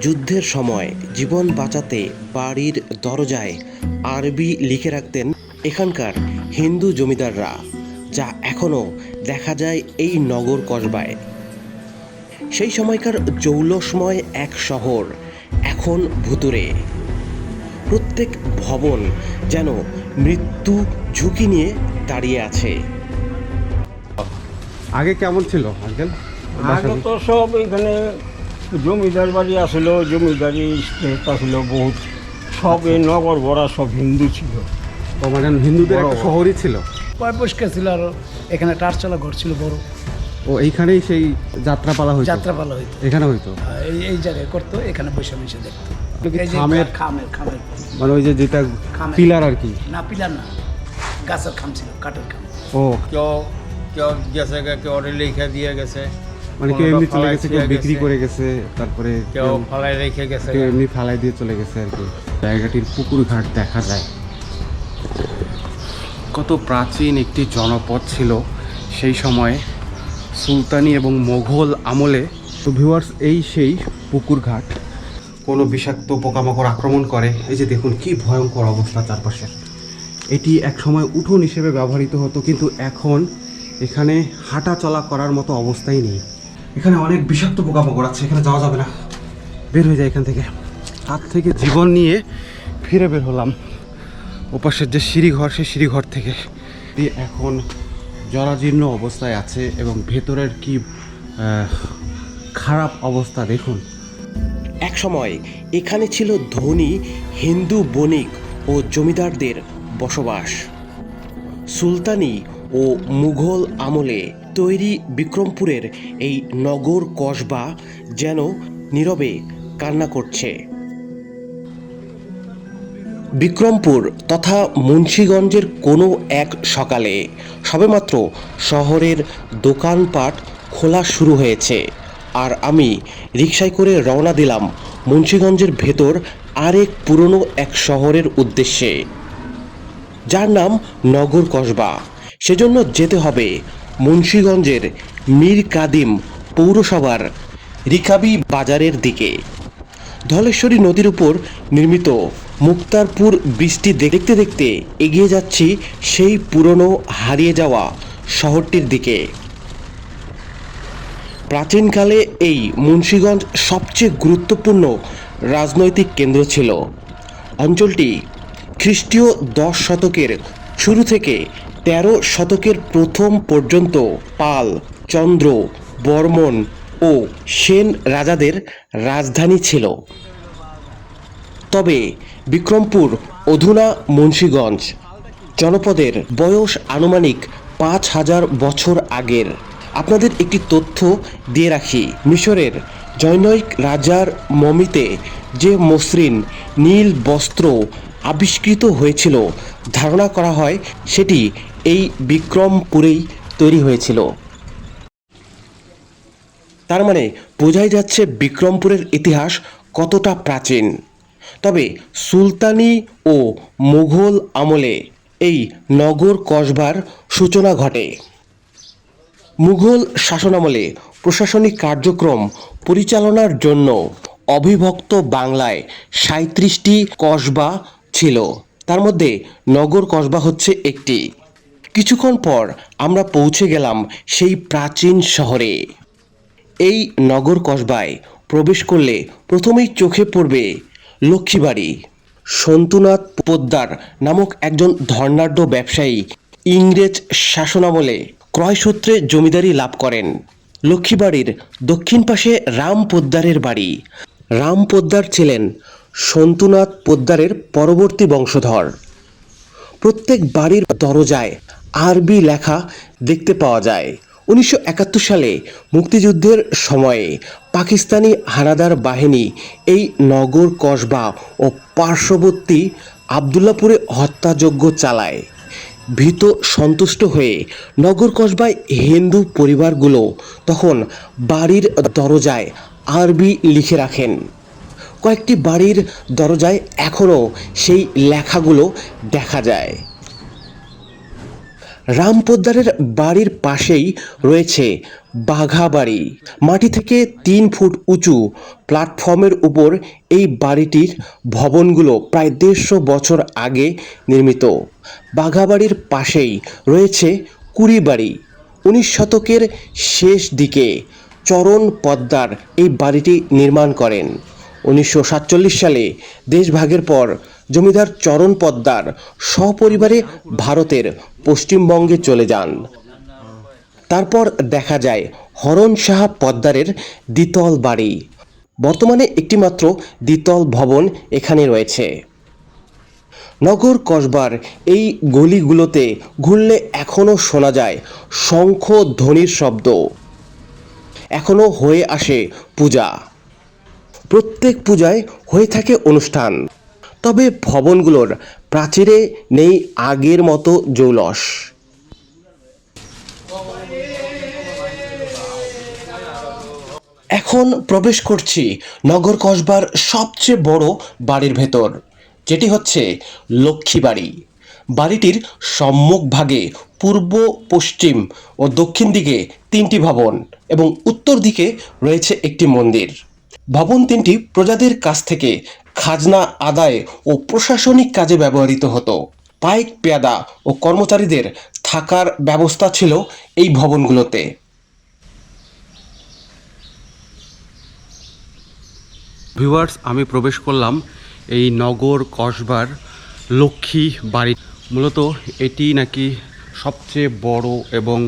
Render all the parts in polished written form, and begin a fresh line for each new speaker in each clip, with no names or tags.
যুদ্ধের সময় জীবন বাঁচাতে বাড়ির দরজায় আরবি লিখে রাখতেন এখানকার হিন্দু জমিদাররা, যা এখনও দেখা যায় এই নগর কসবায়। সেই সময়কার জৌলসময় এক শহর এখন ভুতুড়ে। প্রত্যেক ভবন যেন মৃত্যু ঝুঁকি নিয়ে দাঁড়িয়ে আছে।
আগে কেমন ছিল আঙ্কেল?
আগে তো সব এখানে জমিদার বাড়ি আসলো, জমিদারি স্টেট আসলো বহুত, সব এই নগর ভরা সব হিন্দু ছিল।
ও মানে হিন্দুদের একটা
বড়।
শহরই ছিল।
পরিষ্কার ছিল, আর এখানে টারচালা ঘর ছিল বড়,
ও এইখানেই সেই যাত্রাপালা হইতো?
যাত্রাপালা হইতো
এখানে হইতো।
এই জায়গায় করতো, এখানে বসে বসে দেখতো।
কি
এই যে
খামের?
খামের
মানে ওই যে যেটা
খামের।
পিলার আর কি?
না, পিলার না, গাছের খাম ছিল, কাঠের খাম।
ও
কেউ কেউ গেছে, কেউ রেখে দিয়ে গেছে,
মানে কেউ এমনি চলে গেছে, কেউ
ফালাই
বিক্রি
গেছে,
করে গেছে, তারপরে
কেউ ফালাই রেখে গেছে।
কেউ এমনি ফালাই দিয়ে চলে গেছে আর কি। জায়গাটির পুকুর ঘাট দেখা যায়। কত প্রাচীন একটি জনপদ ছিল সেই সময়ে, সুলতানি এবং মোঘল আমলে। তো ভিউয়ার্স, এই সেই পুকুর ঘাট। কোনো বিষাক্ত পোকামাকড় আক্রমণ করে। এই যে দেখুন কি ভয়ঙ্কর অবস্থা চারপাশে। এটি এক সময় উঠোন হিসেবে ব্যবহৃত হতো, কিন্তু এখন এখানে হাঁটা চলা করার মতো অবস্থাই নেই। এখানে অনেক বিষাক্ত পোকামাকড় আছে, এখানে যাওয়া যাবে না, বের হয়ে যায় এখান থেকে। হাত থেকে জীবন নিয়ে ফিরে বের হলাম ওপাশের যে সিঁড়িঘর, সেই সিঁড়িঘর থেকে। এখন জরাজীর্ণ অবস্থায় আছে এবং ভেতরের কি খারাপ অবস্থা দেখুন।
এক সময় এখানে ছিল ধনী হিন্দু বণিক ও জমিদারদের বসবাস। সুলতানি ও মুঘল আমলে তৈরি বিক্রমপুরের এই নগর কসবা যেন নীরবে কান্না করছে। বিক্রমপুর তথা মুন্সিগঞ্জের কোনো এক সকালে সবেমাত্র শহরের দোকানপাট খোলা শুরু হয়েছে, আর আমি রিকশায় করে রওনা দিলাম মুন্সিগঞ্জের ভেতর আরেক পুরনো এক শহরের উদ্দেশ্যে, যার নাম নগর কসবা। সেজন্য যেতে হবে মুন্সিগঞ্জের মীর কাদিম পৌরসভার রিকাবি বাজারের দিকে। ধলেশ্বরী নদীর উপর নির্মিত মুক্তারপুর ব্রিজটি দেখতে দেখতে এগিয়ে যাচ্ছি সেই পুরনো হারিয়ে যাওয়া শহরটির দিকে। প্রাচীনকালে এই মুন্সিগঞ্জ সবচেয়ে গুরুত্বপূর্ণ রাজনৈতিক কেন্দ্র ছিল। অঞ্চলটি খ্রিস্টীয় 10 শতকের শুরু থেকে 13 শতকের প্রথম পর্যন্ত পাল, চন্দ্র, বর্মন ও সেন রাজাদের রাজধানী ছিল। তবে বিক্রমপুর অধুনা মুন্সিগঞ্জ জনপদের বয়স আনুমানিক 5000 বছর আগের। আপনাদের একটি তথ্য দিয়ে রাখি, মিশরের জনৈক রাজার মমিতে যে মসৃণ নীল বস্ত্র আবিষ্কৃত হয়েছিল, ধারণা করা হয় সেটি এই বিক্রমপুরেই তৈরি হয়েছিল। তার মানে বোঝাই যাচ্ছে বিক্রমপুরের ইতিহাস কতটা প্রাচীন। তবে সুলতানি ও মুঘল আমলে এই নগর কসবার সূচনা ঘটে। মুঘল শাসনামলে প্রশাসনিক কার্যক্রম পরিচালনার জন্য অবিভক্ত বাংলায় 37টি কসবা ছিল, তার মধ্যে নগর কসবা হচ্ছে একটি। কিছুক্ষণ পর আমরা পৌঁছে গেলাম সেই প্রাচীন শহরে। এই নগর কসবায় প্রবেশ করলে প্রথমেই চোখে পড়বে লক্ষ্মীবাড়ি। সন্তুনাথ পোদ্দার নামক একজন ধনাঢ্য ব্যবসায়ী ইংরেজ শাসনামলে ক্রয়সূত্রে জমিদারি লাভ করেন। লক্ষ্মীবাড়ির দক্ষিণ পাশে রাম পোদ্দারের বাড়ি। রাম পোদ্দার ছিলেন সন্তুনাথ পোদ্দারের পরবর্তী বংশধর। প্রত্যেক বাড়ির দরজায় আরবি লেখা দেখতে পাওয়া যায়। 1971 সালে মুক্তিযুদ্ধের সময়ে পাকিস্তানি হানাদার বাহিনী এই নগর কসবা ও পার্শ্ববর্তী আবদুল্লাপুরে হত্যাযজ্ঞ চালায়। ভীত সন্তুষ্ট হয়ে নগর কসবায় হিন্দু পরিবারগুলো তখন বাড়ির দরজায় আরবি লিখে রাখেন। কয়েকটি বাড়ির দরজায় এখনও সেই লেখাগুলো দেখা যায়। রাম পোদ্দারের বাড়ির পাশেই রয়েছে বাঘাবাড়ি। মাটি থেকে 3 ফুট উঁচু প্ল্যাটফর্মের উপর এই বাড়িটির ভবনগুলো প্রায় 150 বছর আগে নির্মিত। বাঘাবাড়ির পাশেই রয়েছে কুড়িবাড়ি। 19 শতকের শেষ দিকে চরণ পদ্মার এই বাড়িটি নির্মাণ করেন। 1947 সালে দেশভাগের পর জমিদার চরণ পদ্মার সপরিবারে ভারতের পশ্চিমবঙ্গে চলে যান। তারপর দেখা যায় হরণ শাহ পদ্মারের দ্বিতল বাড়ি। বর্তমানে একটিমাত্র দ্বিতল ভবন এখানে রয়েছে। নগর কসবার এই গলিগুলোতে ঘুরলে এখনও শোনা যায় শঙ্খ ধ্বনির শব্দ। এখনও হয়ে আসে পূজা। প্রত্যেক পূজায় হয়ে থাকে অনুষ্ঠান। তবে ভবনগুলোর প্রাচীরে নেই আগের মতো জৌলস। এখন প্রবেশ করছি নগর কসবার সবচেয়ে বড় বাড়ির ভেতর, যেটি হচ্ছে লক্ষ্মীবাড়ি। বাড়িটির সম্মুখভাগে পূর্ব, পশ্চিম ও দক্ষিণ দিকে 3টি ভবন এবং উত্তর দিকে রয়েছে একটি মন্দির। ভবন 3টি প্রজাদের কাছ থেকে খাজনা আদায় ও প্রশাসনিক কাজে ব্যবহৃত হতো। পাইক, পেয়াদা ও কর্মচারীদের থাকার ব্যবস্থা ছিল এই ভবনগুলোতে।
ভিউয়ার্স, আমি প্রবেশ করলাম এই নগর কসবার লক্ষ্মী বাড়ি। মূলত এটি নাকি সবচেয়ে বড় এবং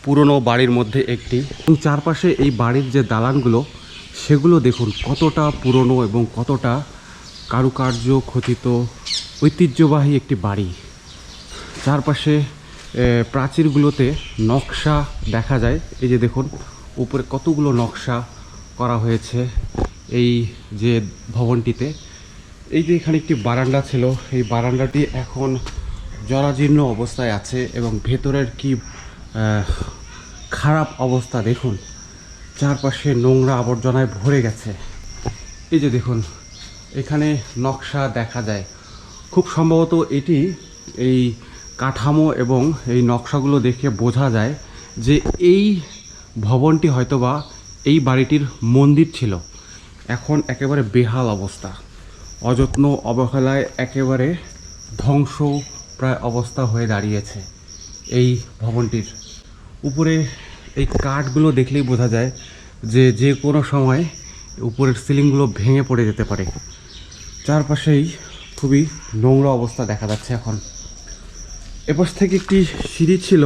পুরনো বাড়ির মধ্যে একটি। এবং চারপাশে এই বাড়ির যে দালানগুলো সেগুলো দেখুন কতটা পুরনো এবং কতটা কারুকার্য খচিত, ঐতিহ্যবাহী একটি বাড়ি। চারপাশে প্রাচীরগুলোতে নকশা দেখা যায়। এই যে দেখুন উপরে কতগুলো নকশা করা হয়েছে এই যে ভবনটিতে। এই যে এখানে একটি বারান্দা ছিল, এই বারান্দাটি এখন জরাজীর্ণ অবস্থায় আছে এবং ভেতরের কি খারাপ অবস্থা দেখুন। চারপাশে নোংরা আবর্জনায় ভরে গেছে। এই যে দেখুন এখানে নকশা দেখা যায়। খুব সম্ভবত এটি এই কাঠামো এবং এই নকশাগুলো দেখে বোঝা যায় যে এই ভবনটি হয়তোবা এই বাড়িটির মন্দির ছিল। এখন একেবারে বেহাল অবস্থা, অযত্ন অবহেলায় একেবারে ধ্বংস প্রায় অবস্থা হয়ে দাঁড়িয়েছে এই ভবনটির। উপরে এই কাঠগুলো দেখলেই বোঝা যায় যে যে কোনো সময় উপরের সিলিংগুলো ভেঙে পড়ে যেতে পারে। চারপাশেই খুবই নোংরা অবস্থা দেখা যাচ্ছে এখন। এপাশ থেকে একটি সিঁড়ি ছিল,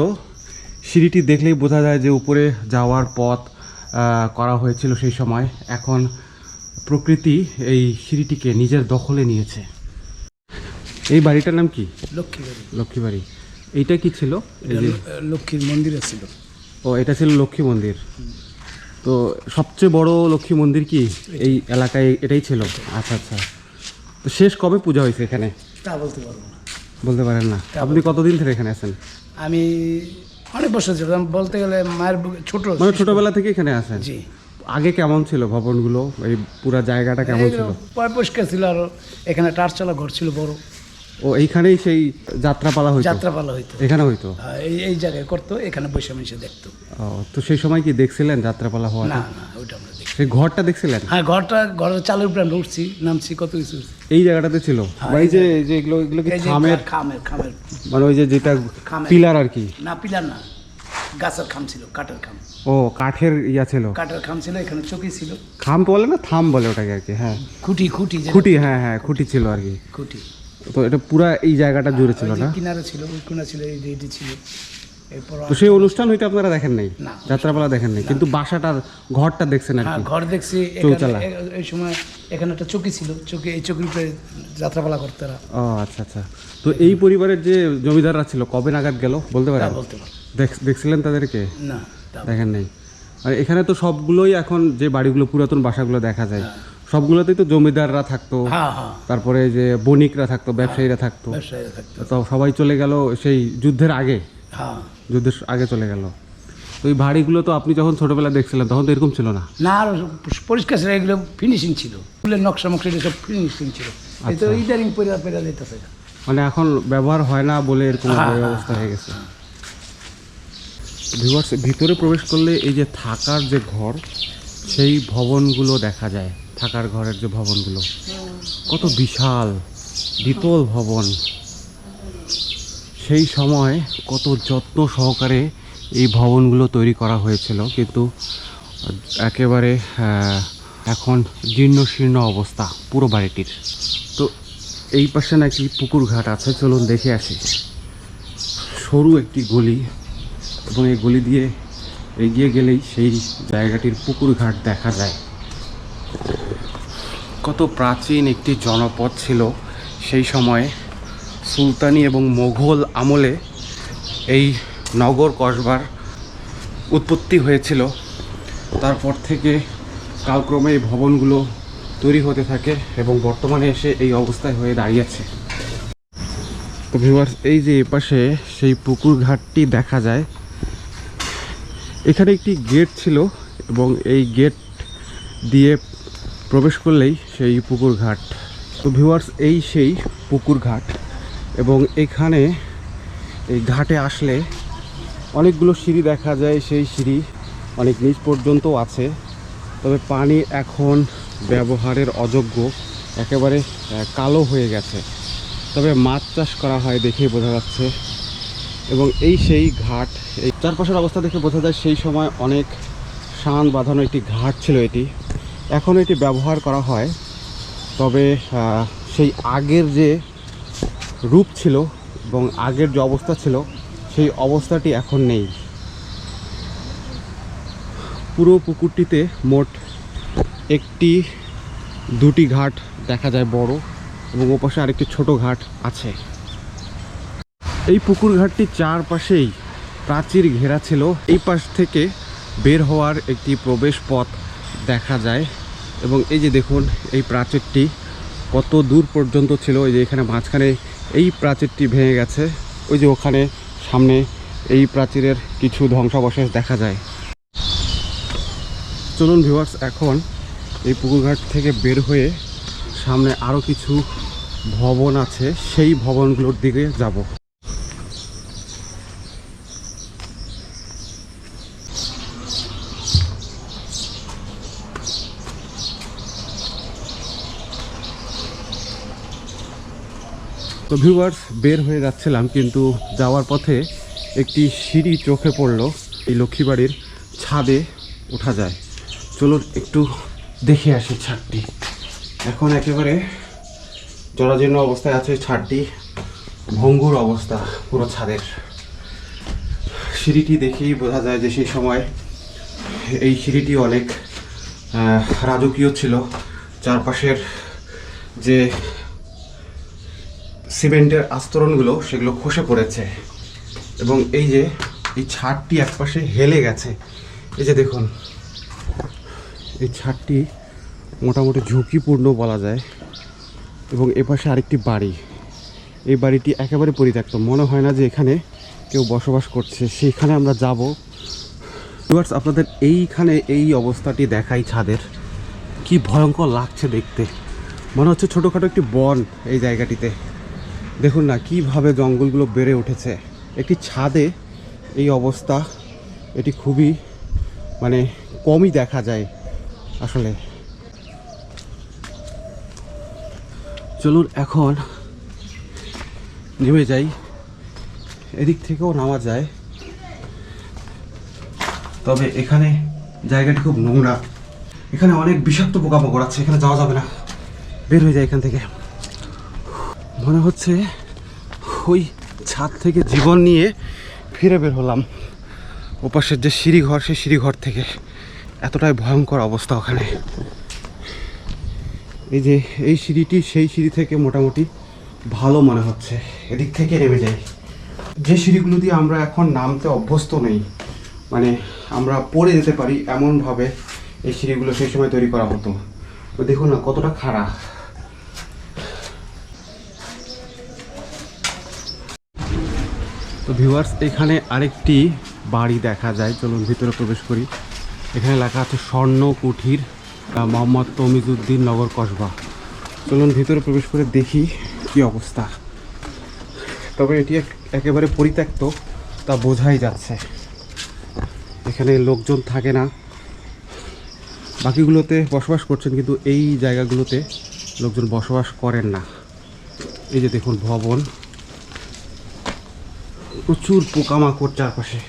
সিঁড়িটি দেখলেই বোঝা যায় যে উপরে যাওয়ার পথ করা হয়েছিল সেই সময়। এখন প্রকৃতি এই সিঁড়িটিকে নিজের দখলে নিয়েছে। এই বাড়িটার নাম কি?
লক্ষ্মীবাড়ি।
লক্ষ্মীবাড়ি। এইটা কি ছিল? এই যে
লক্ষ্মীর মন্দির ছিল।
ও, এটা ছিল লক্ষ্মী মন্দির। তো সবচেয়ে বড় লক্ষ্মী মন্দির কি এই এলাকায় এটাই ছিল? আচ্ছা আচ্ছা। তো শেষ কবে পূজা হয়েছে এখানে?
তা বলতে পারবো না।
বলতে পারেন না? আপনি কতদিন থেকে এখানে আছেন?
আমি অনেক বছর ছিলাম, বলতে গেলে মায়ের ছোট,
মানে ছোটবেলা থেকে এখানে আছেন?
জি।
আগে কেমন ছিল ভবনগুলো, এই পুরো জায়গাটা কেমন ছিল?
পরিষ্কার ছিল, আর এখানে টারচালা ঘর ছিল বড়।
ও, এইখানেই সেই যাত্রাপালা হইতো?
যাত্রাপালা হইতো
এখানে হইতো?
এই জায়গায় করতো, এখানে বসে বসে দেখতো।
ও, তো সেই সময় কি দেখছিলেন যাত্রাপালা হওয়া?
না না, ওইটা আমরা দেখি।
সেই ঘরটা দেখছিলেন?
হ্যাঁ, ঘরের চালের উপরে আমরা উঠছি, নামছি, কত কিছু উঠছি।
এই জায়গাটাতে ছিল? এই যে এগুলো কি
এই যে
খামের?
খামের
মানে ওই যে যেটা
খামের।
পিলার আর কি?
না, পিলার না, গাছের খাম ছিল, কাঠের খাম।
ও, কাঠের ইয়া ছিল?
কাঠের খাম ছিল, এখানে চকি ছিল।
খাম বলে না, থাম বলে ওটাকে আর কি। হ্যাঁ,
খুঁটি খুঁটি যেটা-
খুঁটি। হ্যাঁ হ্যাঁ, খুঁটি ছিল আর কি।
খুঁটি।
তো এটা পুরা এই জায়গাটা জুড়ে ছিল
ওই যে
না?
কিনারে ছিল, ওই কোনা ছিল, এইটি ছিল। এরপর
তো সেই অনুষ্ঠান হইতে আপনারা দেখেন নাই?
না।
যাত্রাপালা দেখেন নাই, কিন্তু বাসাটার ঘরটা দেখছেন আর
হ্যাঁ,
কি?
ঘর দেখছি।
চৌচালা।
এই সময় এখানে একটা চকি ছিল, চকি, এই চকির উপরে যাত্রাপালা করতে এরা।
ও আচ্ছা আচ্ছা। তো এই পরিবারের যে জমিদাররা ছিল কবে নাগাদ গেল বলতে
তা
পারেন?
বলতে পারবো
দেখছিলেন তাদেরকে?
না, তা
দেখেন নাই? আর এখানে তো সবগুলোই এখন যে বাড়িগুলো, পুরাতন বাসাগুলো দেখা যায়, সবগুলোতেই তো জমিদাররা থাকতো,
হ্যাঁ হ্যাঁ,
তারপরে যে বণিকরা থাকতো, ব্যবসায়ীরা থাকতো।
ব্যবসায়ীরা থাকতো।
তো সবাই চলে গেল সেই যুদ্ধের আগে,
হ্যাঁ।
যুদ্ধের আগে চলে গেল। তো এই বাড়িগুলো তো আপনি যখন ছোটবেলা দেখছিলেন তখন তো এরকম ছিল না?
না, আর পরিষ্কার ছিল, এগুলো ফিনিশিং ছিল, ফুলের নকশা মকশা এটা সব ফিনিশিং ছিল। এই তো ইদারিং পেরা দিতেছে।
মানে এখন ব্যবহার হয় না বলে এরকম
হ্যাঁ,
অবস্থা হয়ে গেছে। ভিউয়ার্স, ভিতরে প্রবেশ করলে এই যে থাকার যে ঘর, সেই ভবনগুলো দেখা যায়। থাকার ঘরের যে ভবনগুলো কত বিশাল দ্বিতল ভবন, সেই সময় কত যত্ন সহকারে এই ভবনগুলো তৈরি করা হয়েছিল, কিন্তু একেবারে এখন জীর্ণ শীর্ণ অবস্থা পুরো বাড়িটির। তো এই পাশে নাকি পুকুর ঘাট আছে, চলুন দেখে আসি। সরু একটি গলি, এবং এই গলি দিয়ে এগিয়ে গেলেই সেই জায়গাটির পুকুর ঘাট দেখা যায়। কত প্রাচীন একটি জনপদ ছিল সেই সময়ে। সুলতানি এবং মোঘল আমলে এই নগর কসবার উৎপত্তি হয়েছিল। তারপর থেকে কালক্রমে এই ভবনগুলো তৈরি হতে থাকে এবং বর্তমানে এসে এই অবস্থায় হয়ে দাঁড়িয়েছে। তো ভিউয়ার্স, এই যে এপাশে সেই পুকুর ঘাটটি দেখা যায়। এখানে একটি গেট ছিল এবং এই গেট দিয়ে প্রবেশ করলেই সেই পুকুর ঘাট। তো ভিউয়ার্স, এই সেই পুকুর ঘাট, এবং এখানে এই ঘাটে আসলে অনেকগুলো সিঁড়ি দেখা যায়। সেই সিঁড়ি অনেক নিচ পর্যন্ত আছে, তবে পানি এখন ব্যবহারের অযোগ্য, একেবারে কালো হয়ে গেছে। তবে মাছ চাষ করা হয় দেখেই বোঝা যাচ্ছে। এবং এই সেই ঘাট, এই চারপাশের অবস্থা দেখে বোঝা যায় সেই সময় অনেক শান বাঁধানো একটি ঘাট ছিল এটি। এখন এটি ব্যবহার করা হয়, তবে সেই আগের যে রূপ ছিল এবং আগের যে অবস্থা ছিল সেই অবস্থাটি এখন নেই। পুরো পুকুরটিতে মোট দুটি ঘাট দেখা যায় বড়, এবং ওপাশে আরেকটি ছোট ঘাট আছে। এই পুকুর ঘাটটি চারপাশেই প্রাচীর ঘেরা ছিল। এই পাশ থেকে বের হওয়ার একটি প্রবেশ পথ দেখা যায়, এবং এই যে দেখুন এই প্রাচীরটি কত দূর পর্যন্ত ছিল। এই যে এখানে মাঝখানে এই প্রাচীরটি ভেঙে গেছে, ওই যে ওখানে সামনে এই প্রাচীরের কিছু ধ্বংসাবশেষ দেখা যায়। চলুন ভিউয়ার্স, এখন এই পুকুরঘাট থেকে বের হয়ে সামনে আরও কিছু ভবন আছে, সেই ভবনগুলোর দিকে যাব। তো ভিউয়ার্স, বের হয়ে যাচ্ছিলাম, কিন্তু যাওয়ার পথে একটি সিঁড়ি চোখে পড়লো। এই লক্ষ্মীবাড়ির ছাদে ওঠা যায়, চলুন একটু দেখে আসি ছাদটি। এখন একেবারে জরাজীর্ণ অবস্থায় আছে ছাদটি, ভঙ্গুর অবস্থা পুরো ছাদের। সিঁড়িটি দেখেই বোঝা যায় যে সেই সময় এই সিঁড়িটি অনেক রাজকীয় ছিল। চারপাশের যে সিমেন্টের আস্তরণগুলো সেগুলো খসে পড়েছে, এবং এই যে এই ছাদটি একপাশে হেলে গেছে। এই যে দেখুন, এই ছাদটি মোটামুটি ঝুঁকিপূর্ণ বলা যায়। এবং এপাশে আরেকটি বাড়ি, এই বাড়িটি একেবারে পরিত্যক্ত, মনে হয় না যে এখানে কেউ বসবাস করছে। সেইখানে আমরা যাব। ভিউয়ার্স, আপনাদের এইখানে এই অবস্থাটি দেখাই ছাদের, কি ভয়ঙ্কর লাগছে দেখতে। মনে হচ্ছে ছোটোখাটো একটি বন এই জায়গাটিতে। দেখুন না কিভাবে জঙ্গলগুলো বেড়ে উঠেছে। একটি ছাদে এই অবস্থা, এটি খুবই কমই দেখা যায় আসলে। চলুন এখন নেমে যাই, এদিক থেকেও নামা যায়, তবে এখানে জায়গাটি খুব নোংরা। এখানে অনেক বিষাক্ত পোকামাকড় আছে, এখানে যাওয়া যাবে না, বের হয়ে যায় এখান থেকে। মনে হচ্ছে ওই ছাদ থেকে জীবন নিয়ে ফিরে বের হলাম। ওপাশের যে সিঁড়িঘর, সেই সিঁড়িঘর থেকে এতটাই ভয়ঙ্কর অবস্থা ওখানে। এই যে এই সিঁড়িটি সেই সিঁড়ি থেকে মোটামুটি ভালো মনে হচ্ছে, এদিক থেকে নেমে যাই। যে সিঁড়িগুলো দিয়ে আমরা এখন নামতে অভ্যস্ত নেই, আমরা পড়ে যেতে পারি এমনভাবে এই সিঁড়িগুলো সেই সময় তৈরি করা হতো। দেখুন না কতটা খারাপ। তো ভিউয়ার্স, এখানে আরেকটি বাড়ি দেখা যায়, চলুন ভিতরে প্রবেশ করি। এখানে লেখা আছে স্বর্ণ কুঠির মোহাম্মদ তমিজউদ্দিন নগর কসবা। চলুন ভিতরে প্রবেশ করে দেখি কি অবস্থা। তবে এটি একেবারে পরিত্যক্ত তা বোঝাই যাচ্ছে। এখানে লোকজন থাকে না, বাকিগুলোতে বসবাস করছেন কিন্তু এই জায়গাগুলোতে লোকজন বসবাস করেন না। এই যে দেখুন ভবন, প্রচুর পোকামাকড় চারপাশে।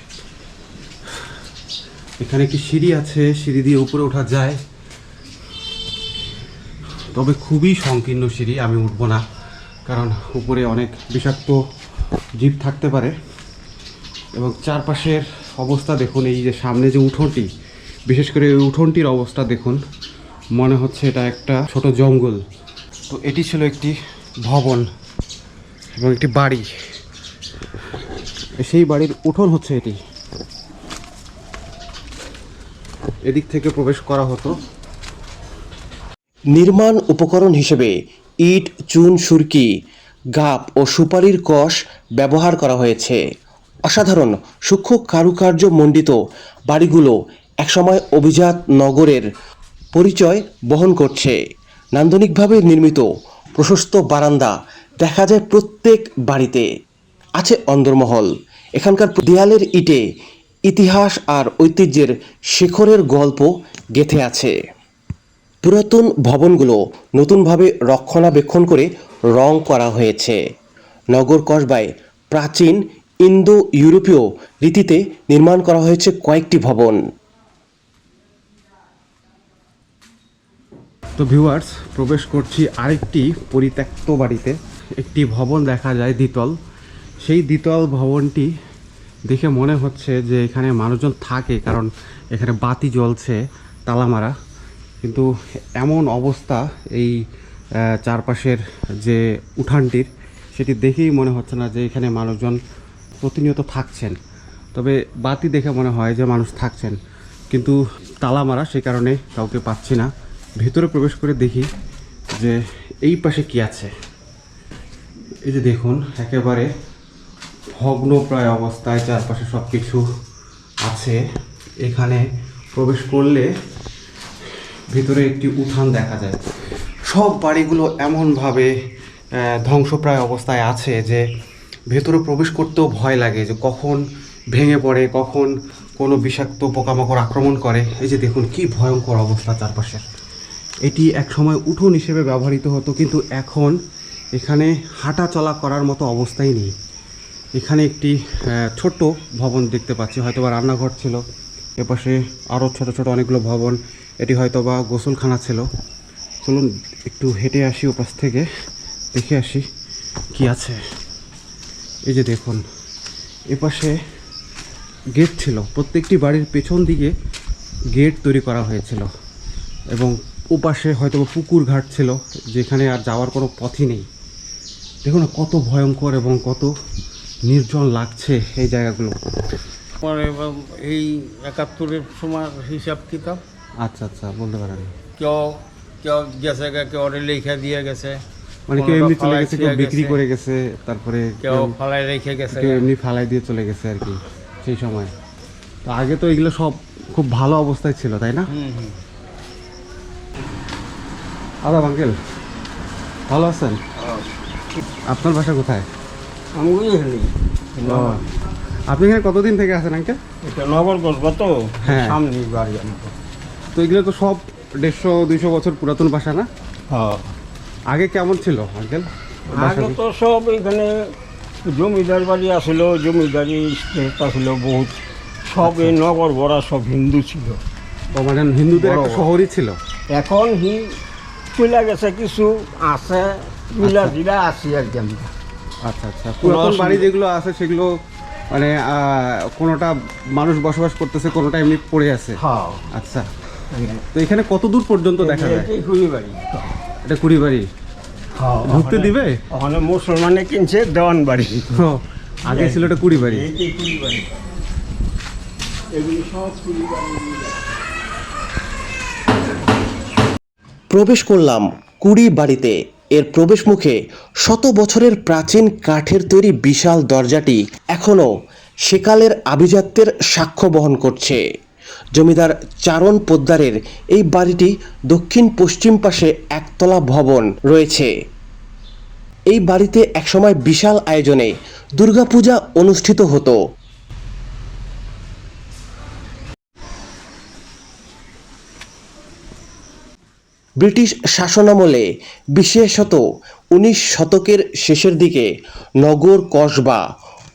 এখানে একটি সিঁড়ি আছে, সিঁড়ি দিয়ে উপরে ওঠা যায়, তবে খুবই সংকীর্ণ সিঁড়ি, আমি উঠবো না, কারণ উপরে অনেক বিষাক্ত জীব থাকতে পারে। এবং চারপাশের অবস্থা দেখুন, এই যে সামনে যে উঠোনটি, বিশেষ করে এই উঠোনটির অবস্থা দেখুন, মনে হচ্ছে এটা একটা ছোট জঙ্গল। তো এটি ছিল একটি ভবন এবং একটি বাড়ি, সেই বাড়ির উঠোন হচ্ছে এটি। এদিক থেকে প্রবেশ করা হতো।
নির্মাণ উপকরণ হিসেবে ইট, চুন, সুরকি, গাব ও সুপারির কষ ব্যবহার করা হয়েছে। অসাধারণ সূক্ষ্ম কারুকার্য মণ্ডিত বাড়িগুলো একসময় অভিজাত নগরের পরিচয় বহন করছে। নান্দনিকভাবে নির্মিত প্রশস্ত বারান্দা দেখা যায় প্রত্যেক বাড়িতে। আছে অন্দরমহল, এখানকার দেয়ালের ইটে ইতিহাস আর ঐতিহ্যের শিখরের গল্প গেঁথে আছে। পুরাতন ভবনগুলো নতুনভাবে রক্ষণাবেক্ষণ করে রং করা হয়েছে। নগর কসবায় প্রাচীন ইন্দো ইউরোপীয় রীতিতে নির্মাণ করা হয়েছে কয়েকটি ভবন।
তো ভিউয়ার্স, প্রবেশ করছি আরেকটি পরিত্যক্ত বাড়িতে। একটি ভবন দেখা যায় দ্বিতল, সেই দ্বিতল ভবনটি দেখে মনে হচ্ছে যে এখানে মানুষজন থাকে, কারণ এখানে বাতি জ্বলছে তালা মারা। কিন্তু এমন অবস্থা এই চারপাশের যে উঠানটির, সেটি দেখেই মনে হচ্ছে না যে এখানে মানুষজন প্রতিনিয়ত থাকছেন। তবে বাতি দেখে মনে হয় যে মানুষ থাকছেন, কিন্তু তালা মারা, সেই কারণে কাউকে পাচ্ছি না। ভেতরে প্রবেশ করে দেখি যে এই পাশে কি আছে। এই যে দেখুন, একেবারে ভগ্নপ্রায় অবস্থায় চারপাশে সব কিছু আছে। এখানে প্রবেশ করলে ভিতরে একটি উঠান দেখা যায়। সব বাড়িগুলো এমনভাবে ধ্বংসপ্রায় অবস্থায় আছে যে ভেতরে প্রবেশ করতেও ভয় লাগে যে কখন ভেঙে পড়ে, কখন কোনো বিষাক্ত পোকামাকড় আক্রমণ করে। এই যে দেখুন কি ভয়ঙ্কর অবস্থা চারপাশে। এটি একসময় উঠোন হিসেবে ব্যবহৃত হতো, কিন্তু এখন এখানে হাঁটা চলা করার মতো অবস্থাই নেই। এখানে একটি ছোট্ট ভবন দেখতে পাচ্ছি, হয়তো বা রান্নাঘর ছিল। এপাশে আরও ছোট ছোট অনেকগুলো ভবন, এটি হয়তো বা গোসলখানা ছিল। চলুন একটু হেঁটে আসি, ওপাশ থেকে দেখে আসি কি আছে। এই যে দেখুন, এপাশে গেট ছিল, প্রত্যেকটি বাড়ির পেছন দিকে গেট তৈরি করা হয়েছিল। এবং ওপাশে হয়তো পুকুর ঘাট ছিল, যেখানে আর যাওয়ার কোনো পথই নেই। দেখুন না কত ভয়ঙ্কর এবং কত নির্জন লাগছে এই জায়গাগুলো।
মানে এই 71-এর সময় হিসাব কিতাব
আচ্ছা আচ্ছা, বলতে পারেন।
কেউ কেউ গেছে কেউ লেখা দিয়ে গেছে,
মানে কেউ এমনি চলে গেছে, কেউ
ফালাই
বিক্রি
গেছে,
করে গেছে, তারপরে
কেউ ফালাই রেখে গেছে।
কেউ এমনি ফালাই দিয়ে চলে গেছে আর কি সেই সময়। তো আগে তো এগুলো সব খুব ভালো অবস্থায় ছিল, তাই না? আদাব আঙ্কেল, ভালো আছেন? আপনার বাসা কোথায়?
আমি বুঝলি
ও, আপনি এখানে কতদিন থেকে আছেন আঙ্কেল?
এটা নগর কসবা তো,
হ্যাঁ।
সামনে বাড়ি আমার।
তো এগুলো তো সব 150-200 বছর পুরাতন বাসা না?
হ্যাঁ,
আগে কেমন ছিল আঙ্কেল?
আগে তো সব এখানে জমিদার বাড়ি আসছিল, জমিদারি স্টেট আসছিল বহুত। সব এই নগর ভরা সব হিন্দু ছিল।
ও মানে হিন্দুদের একটা
বড় বড়।
শহরই ছিল।
এখন চলে গেছে, কিছু আছে মিলা জিলা আসি আর কি আমরা।
আচ্ছা আচ্ছা, পুরাতন বাড়ি যেগুলো আছে সেগুলো মানে কোনোটা মানুষ বসবাস করতেছে, কোনোটা এমনি পড়ে আছে।
হ্যাঁ,
আচ্ছা, তো এখানে কত দূর পর্যন্ত দেখা যায়?
এটাই কুড়ি বাড়ি।
এটা কুড়ি বাড়ি?
হ্যাঁ,
ঘুরতে দিবে?
ওখানে মুসলমানে কিনছে দেওয়ান বাড়ি।
ও, আগে ছিল এটা কুড়ি বাড়ি।
এইটাই কুড়ি বাড়ি, এগুলি সব কুড়ি বাড়ি।
প্রবেশ করলাম কুড়ি বাড়িতে। এর প্রবেশ মুখে শত বছরের প্রাচীন কাঠের তৈরি বিশাল দরজাটি এখনও সেকালের আভিজাত্যের সাক্ষ্য বহন করছে। জমিদার চারণ পোদ্দারের এই বাড়িটি দক্ষিণ পশ্চিম পাশে একতলা ভবন রয়েছে। এই বাড়িতে একসময় বিশাল আয়োজনে দুর্গাপূজা অনুষ্ঠিত হতো। ব্রিটিশ শাসনামলে বিশেষত 19 শতকের শেষের দিকে নগর কসবা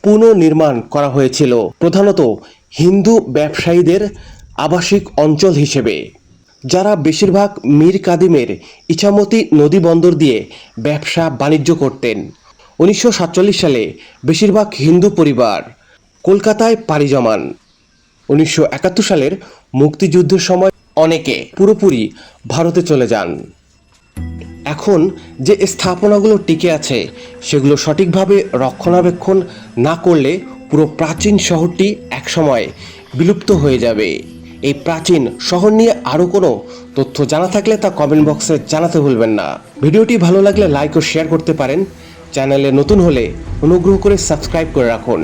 পুনর্নির্মাণ করা হয়েছিল প্রধানত হিন্দু ব্যবসায়ীদের আবাসিক অঞ্চল হিসেবে, যারা বেশিরভাগ মীর কাদিমের ইছামতি নদী বন্দর দিয়ে ব্যবসা বাণিজ্য করতেন। 1947 সালে বেশিরভাগ হিন্দু পরিবার কলকাতায় পাড়ি জমান। 1971 সালের মুক্তিযুদ্ধের সময় অনেকে পুরোপুরি ভারতে চলে যান। এখন যে স্থাপনাগুলো টিকে আছে সেগুলো সঠিকভাবে রক্ষণাবেক্ষণ না করলে পুরো প্রাচীন শহরটি একসময় বিলুপ্ত হয়ে যাবে। এই প্রাচীন শহর নিয়ে আরও কোনো তথ্য জানা থাকলে তা কমেন্ট বক্সে জানাতে ভুলবেন না। ভিডিওটি ভালো লাগলে লাইক ও শেয়ার করতে পারেন। চ্যানেলে নতুন হলে অনুগ্রহ করে সাবস্ক্রাইব করে রাখুন।